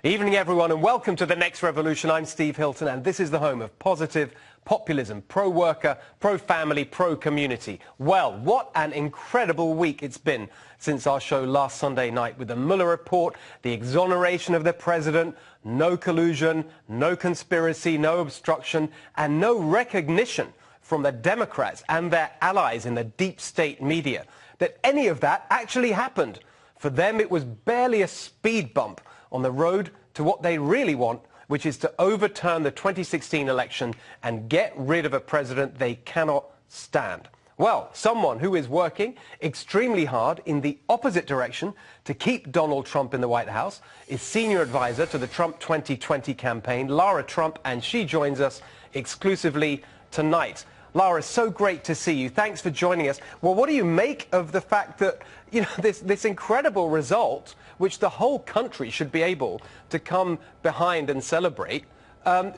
Evening, everyone, and welcome to The Next Revolution. I'm Steve Hilton, and this is the home of positive populism, pro-worker, pro-family, pro-community. Well, what an incredible week it's been since our show last Sunday night with the Mueller report, the exoneration of the president, no collusion, no conspiracy, no obstruction, and no recognition from the Democrats and their allies in the deep state media that any of that actually happened. For them, it was barely a speed bump on the road to what they really want, which is to overturn the 2016 election and get rid of a president they cannot stand. Well, someone who is working extremely hard in the opposite direction to keep Donald Trump in the White House is senior advisor to the Trump 2020 campaign, Lara Trump, and she joins us exclusively tonight. Lara, so great to see you. Thanks for joining us. Well, what do you make of the fact that, you know, this incredible result, which the whole country should be able to come behind and celebrate,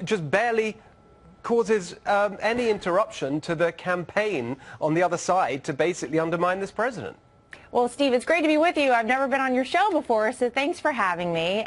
just barely causes any interruption to the campaign on the other side to basically undermine this president? Well, Steve, it's great to be with you. I've never been on your show before, so thanks for having me.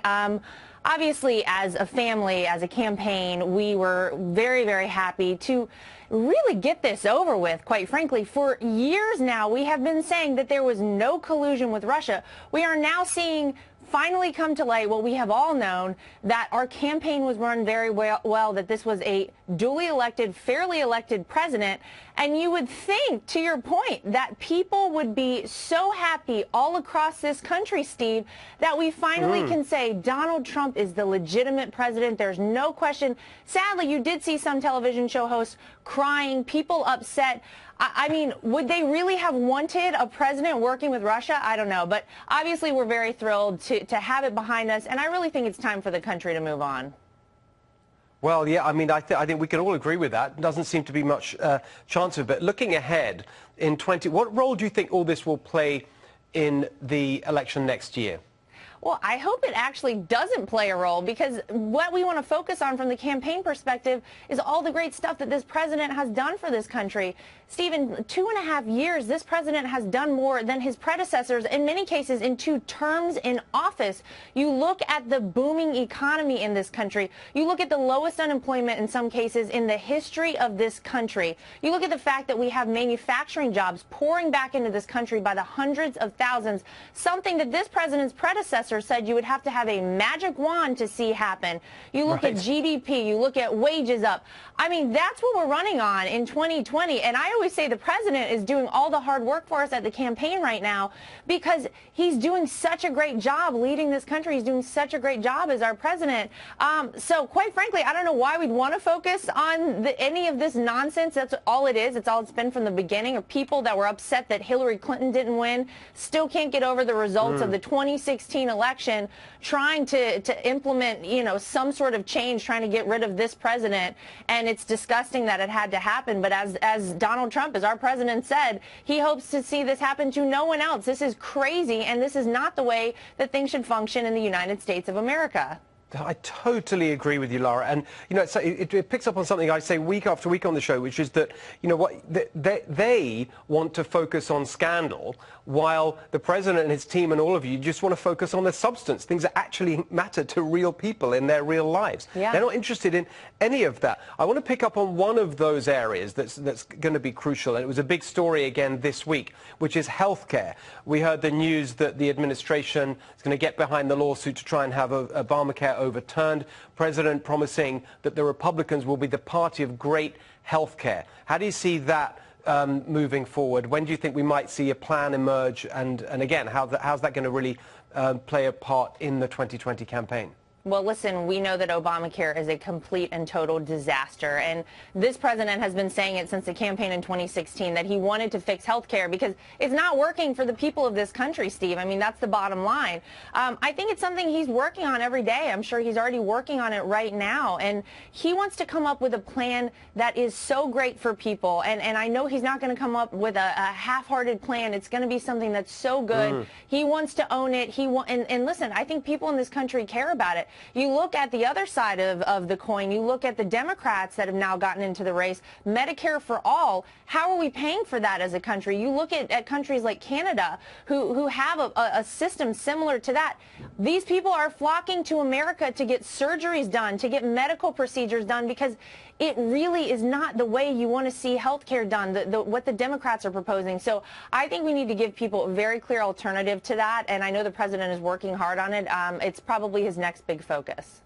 Obviously, as a family, as a campaign, we were very, very happy to really get this over with, quite frankly. For years now, we have been saying that there was no collusion with Russia. We are now seeing finally come to light what we have all known, that our campaign was run very well, that this was a duly elected, fairly elected president. And you would think, to your point, that people would be so happy all across this country, Steve, that we finally can say Donald Trump is the legitimate president. There's no question. Sadly, you did see some television show hosts crying, people upset. I mean, would they really have wanted a president working with Russia? I don't know. But obviously, we're very thrilled to have it behind us. And I really think it's time for the country to move on. Well, yeah, I mean, I think we can all agree with that. Doesn't seem to be much chance of it. But looking ahead in what role do you think all this will play in the election next year? Well, I hope it actually doesn't play a role, because what we want to focus on from the campaign perspective is all the great stuff that this president has done for this country. Steve, in 2.5 years, this president has done more than his predecessors, in many cases, in 2 terms in office. You look at the booming economy in this country. You look at the lowest unemployment in some cases in the history of this country. You look at the fact that we have manufacturing jobs pouring back into this country by the hundreds of thousands, something that this president's predecessor said you would have to have a magic wand to see happen. You look at GDP, you look at wages up. I mean, that's what we're running on in 2020. And I always say the president is doing all the hard work for us at the campaign right now, because he's doing such a great job leading this country. He's doing such a great job as our president. So quite frankly, I don't know why we'd want to focus on any of this nonsense. That's all it is. It's all it's been from the beginning, of people that were upset that Hillary Clinton didn't win, still can't get over the results of the 2016 election, trying to implement, you know, some sort of change, trying to get rid of this president. And it's disgusting that it had to happen. But as Donald Trump, as our president said, he hopes to see this happen to no one else. This is crazy, and this is not the way that things should function in the United States of America. I totally agree with you, Lara. And, you know, it picks up on something I say week after week on the show, which is that, you know, they want to focus on scandal, while the president and his team and all of you just want to focus on the substance, things that actually matter to real people in their real lives. Yeah. They're not interested in any of that. I want to pick up on one of those areas that's going to be crucial, and it was a big story again this week, which is healthcare. We heard the news that the administration is going to get behind the lawsuit to try and have Obamacare overturned. President promising that the Republicans will be the party of great health care. How do you see that moving forward? When do you think we might see a plan emerge? And again, how's that going to really play a part in the 2020 campaign? Well, listen, we know that Obamacare is a complete and total disaster. And this president has been saying it since the campaign in 2016, that he wanted to fix health care because it's not working for the people of this country, Steve. I mean, that's the bottom line. I think it's something he's working on every day. I'm sure he's already working on it right now. And he wants to come up with a plan that is so great for people. And I know he's not going to come up with a half-hearted plan. It's going to be something that's so good. He wants to own it. And listen, I think people in this country care about it. you look at the other side of the coin, you look at the Democrats that have now gotten into the race, Medicare for all. How are we paying for that as a country? You look at countries like Canada who have a system similar to that. These people are flocking to America to get surgeries done, to get medical procedures done, because it really is not the way you want to see health care done, what the Democrats are proposing. So I think we need to give people a very clear alternative to that, and I know the president is working hard on it. It's probably his next big focus.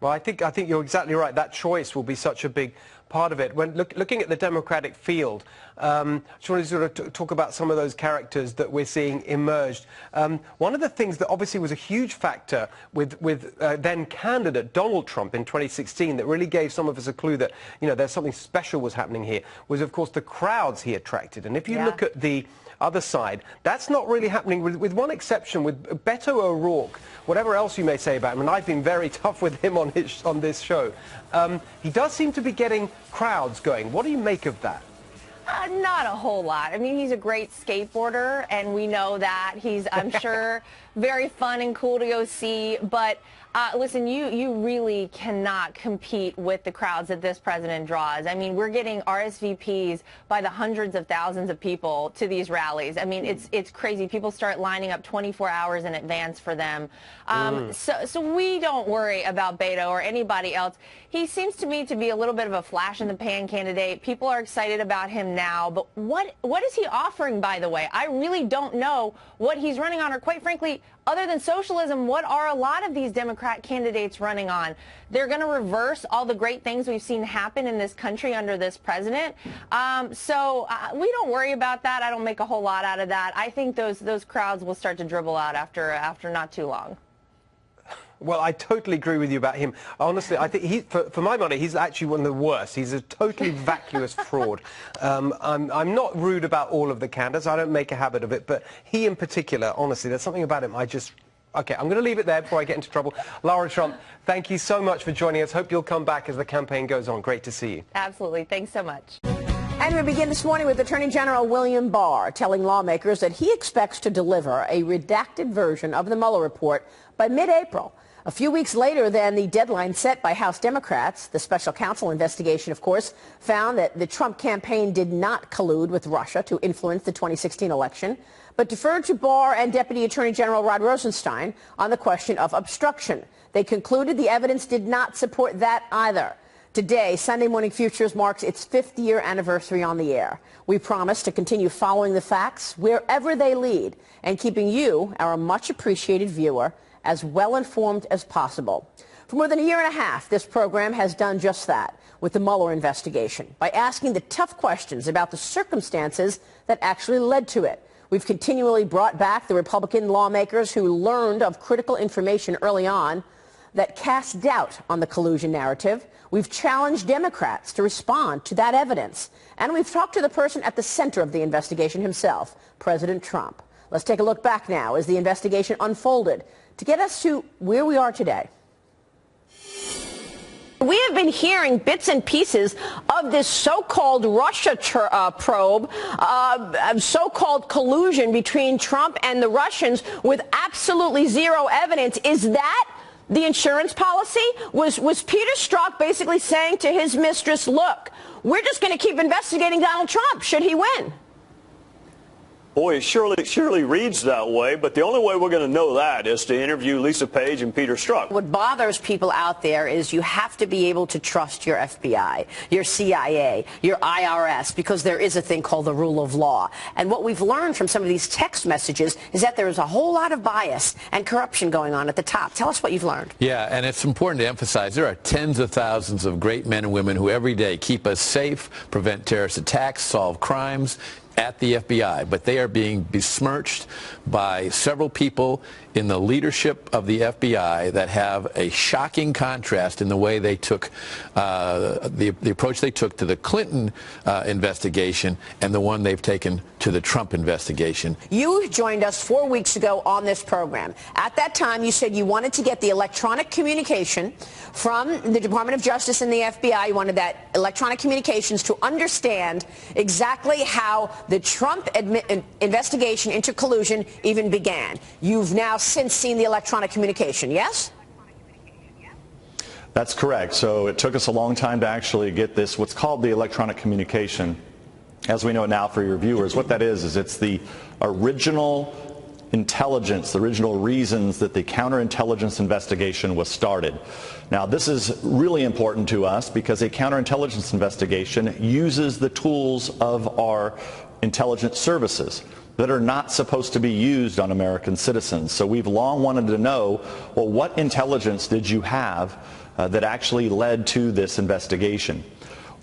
Well, I think you're exactly right. That choice will be such a big part of it. When looking at the Democratic field, I just want to sort of talk about some of those characters that we're seeing emerged. One of the things that obviously was a huge factor with then candidate Donald Trump in 2016 that really gave some of us a clue that, you know, there's something special was happening here was, of course, the crowds he attracted. And if you look at the other side, that's not really happening, with one exception, with Beto O'Rourke. Whatever else you may say about him, and I've been very tough with him on this show, he does seem to be getting crowds going. What do you make of that? Not a whole lot. I mean, he's a great skateboarder, and we know that. He's, I'm sure, very fun and cool to go see. But listen, you really cannot compete with the crowds that this president draws. I mean, we're getting RSVPs by the hundreds of thousands of people to these rallies. I mean, it's crazy. People start lining up 24 hours in advance for them. So we don't worry about Beto or anybody else. He seems to me to be a little bit of a flash-in-the-pan candidate. People are excited about him now. But what is he offering, by the way? I really don't know what he's running on, or quite frankly, other than socialism, what are a lot of these Democrat candidates running on? They're going to reverse all the great things we've seen happen in this country under this president. So we don't worry about that. I don't make a whole lot out of that. I think those crowds will start to dribble out after not too long. Well, I totally agree with you about him. Honestly, I think for my money, he's actually one of the worst. He's a totally vacuous fraud. I'm not rude about all of the candidates. I don't make a habit of it. But he in particular, honestly, there's something about him OK, I'm going to leave it there before I get into trouble. Lara Trump, thank you so much for joining us. Hope you'll come back as the campaign goes on. Great to see you. Absolutely. Thanks so much. And we begin this morning with Attorney General William Barr telling lawmakers that he expects to deliver a redacted version of the Mueller report by mid-April. A few weeks later than the deadline set by House Democrats, the special counsel investigation, of course, found that the Trump campaign did not collude with Russia to influence the 2016 election, but deferred to Barr and Deputy Attorney General Rod Rosenstein on the question of obstruction. They concluded the evidence did not support that either. Today, Sunday Morning Futures marks its 5th year anniversary on the air. We promise to continue following the facts wherever they lead and keeping you, our much appreciated viewer, as well informed as possible. For more than a year and a half, this program has done just that with the Mueller investigation by asking the tough questions about the circumstances that actually led to it. We've continually brought back the Republican lawmakers who learned of critical information early on that cast doubt on the collusion narrative. We've challenged Democrats to respond to that evidence. And we've talked to the person at the center of the investigation himself, President Trump. Let's take a look back now as the investigation unfolded to get us to where we are today. We have been hearing bits and pieces of this so-called Russia probe, so-called collusion between Trump and the Russians with absolutely zero evidence. Is that the insurance policy? Was Peter Strzok basically saying to his mistress, look, we're just going to keep investigating Donald Trump should he win? Boy, it surely reads that way, but the only way we're going to know that is to interview Lisa Page and Peter Strzok. What bothers people out there is you have to be able to trust your FBI, your CIA, your IRS, because there is a thing called the rule of law. And what we've learned from some of these text messages is that there is a whole lot of bias and corruption going on at the top. Tell us what you've learned. Yeah, and it's important to emphasize there are tens of thousands of great men and women who every day keep us safe, prevent terrorist attacks, solve crimes at the FBI, but they are being besmirched by several people in the leadership of the FBI that have a shocking contrast in the way they took the approach they took to the Clinton investigation and the one they've taken to the Trump investigation. You joined us 4 weeks ago on this program. At that time, you said you wanted to get the electronic communication from the Department of Justice and the FBI. You wanted that electronic communications to understand exactly how the Trump investigation into collusion even began. You've now since seen the electronic communication, yes? That's correct. So it took us a long time to actually get this, what's called the electronic communication. As we know it now for your viewers, what that is it's the original intelligence, the original reasons that the counterintelligence investigation was started. Now, this is really important to us because a counterintelligence investigation uses the tools of our intelligence services that are not supposed to be used on American citizens. So we've long wanted to know, well, what intelligence did you have that actually led to this investigation?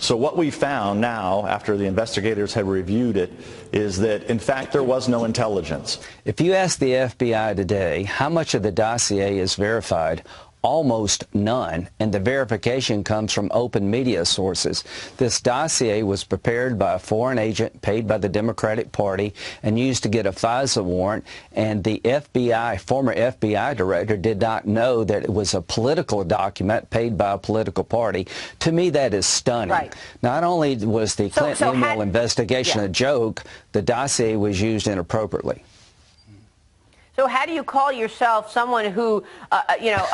So what we found now, after the investigators had reviewed it, is that, in fact, there was no intelligence. If you ask the FBI today how much of the dossier is verified, almost none, and the verification comes from open media sources. This dossier was prepared by a foreign agent paid by the Democratic Party and used to get a FISA warrant, and the FBI, former FBI director, did not know that it was a political document paid by a political party. To me, that is stunning. Right. Not only was the Clinton email investigation a joke, the dossier was used inappropriately. So how do you call yourself someone who,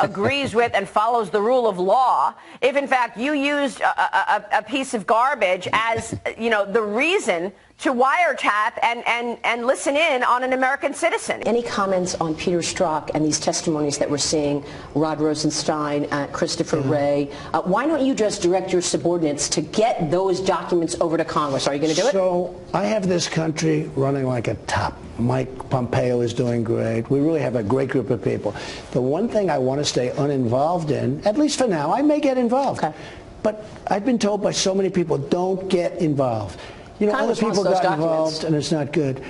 agrees with and follows the rule of law if, in fact, you used a piece of garbage as, the reason to wiretap and listen in on an American citizen? Any comments on Peter Strzok and these testimonies that we're seeing, Rod Rosenstein, Christopher Wray? Why don't you just direct your subordinates to get those documents over to Congress? Are you going to do it? So I have this country running like a top. Mike Pompeo is doing great. We really have a great group of people. The one thing I want to stay uninvolved in, at least for now, I may get involved. Okay. But I've been told by so many people, don't get involved. Other people got involved, and it's not good.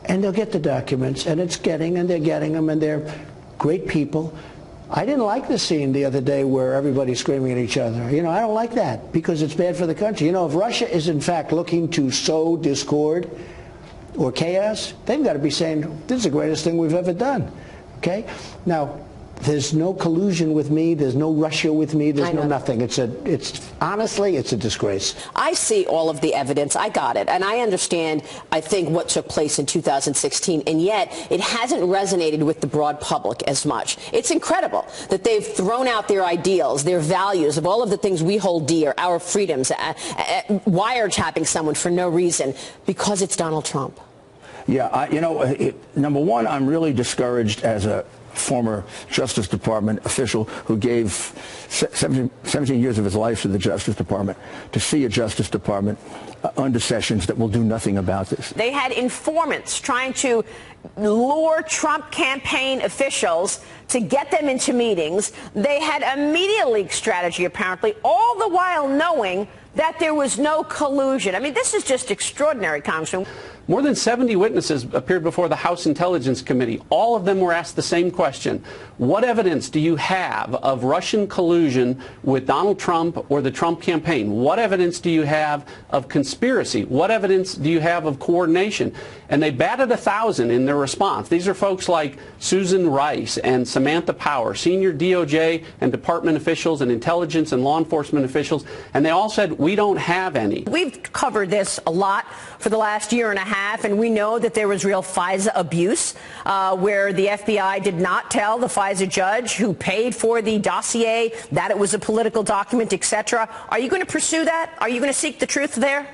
And they'll get the documents, and they're getting them, and they're great people. I didn't like the scene the other day where everybody's screaming at each other. I don't like that because it's bad for the country. If Russia is in fact looking to sow discord or chaos, they've got to be saying, this is the greatest thing we've ever done. Okay? Now, there's no collusion with me. There's no Russia with me. There's no nothing. Honestly, it's a disgrace. I see all of the evidence. I got it. And I understand, I think, what took place in 2016. And yet, it hasn't resonated with the broad public as much. It's incredible that they've thrown out their ideals, their values, of all of the things we hold dear, our freedoms, wiretapping someone for no reason because it's Donald Trump. Yeah, number one, I'm really discouraged as a former Justice Department official who gave 17 years of his life to the Justice Department, to see a Justice Department under Sessions that will do nothing about this. They had informants trying to lure Trump campaign officials to get them into meetings. They had a media leak strategy, apparently, all the while knowing that there was no collusion. I mean, this is just extraordinary, Congressman. More than 70 witnesses appeared before the House Intelligence Committee. All of them were asked the same question. What evidence do you have of Russian collusion with Donald Trump or the Trump campaign? What evidence do you have of conspiracy? What evidence do you have of coordination? And they batted 1,000 in their response. These are folks like Susan Rice and Samantha Power, senior DOJ and department officials and intelligence and law enforcement officials, and they all said, we don't have any. We've covered this a lot for the last year and a half, and we know that there was real FISA abuse, where the FBI did not tell the FISA judge who paid for the dossier that it was a political document, etc. Are you going to pursue that? Are you going to seek the truth there?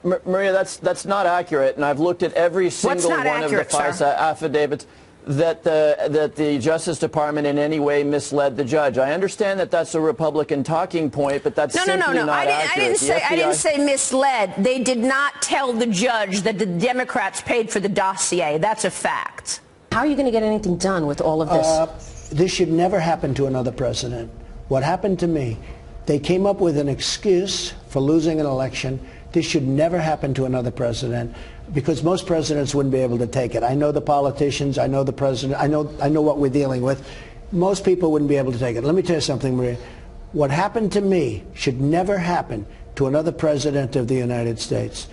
Maria, that's not accurate, and I've looked at every single one of the FISA affidavits that the Justice Department in any way misled the judge. I understand that that's a Republican talking point, but that's simply not accurate. I didn't say misled. They did not tell the judge that the Democrats paid for the dossier. That's a fact. How are you going to get anything done with all of this? This should never happen to another president. What happened to me, they came up with an excuse for losing an election. This should never happen to another president, because most presidents wouldn't be able to take it. I know the politicians, I know the president, I know what we're dealing with. Most people wouldn't be able to take it. Let me tell you something, Maria. What happened to me should never happen to another president of the United States.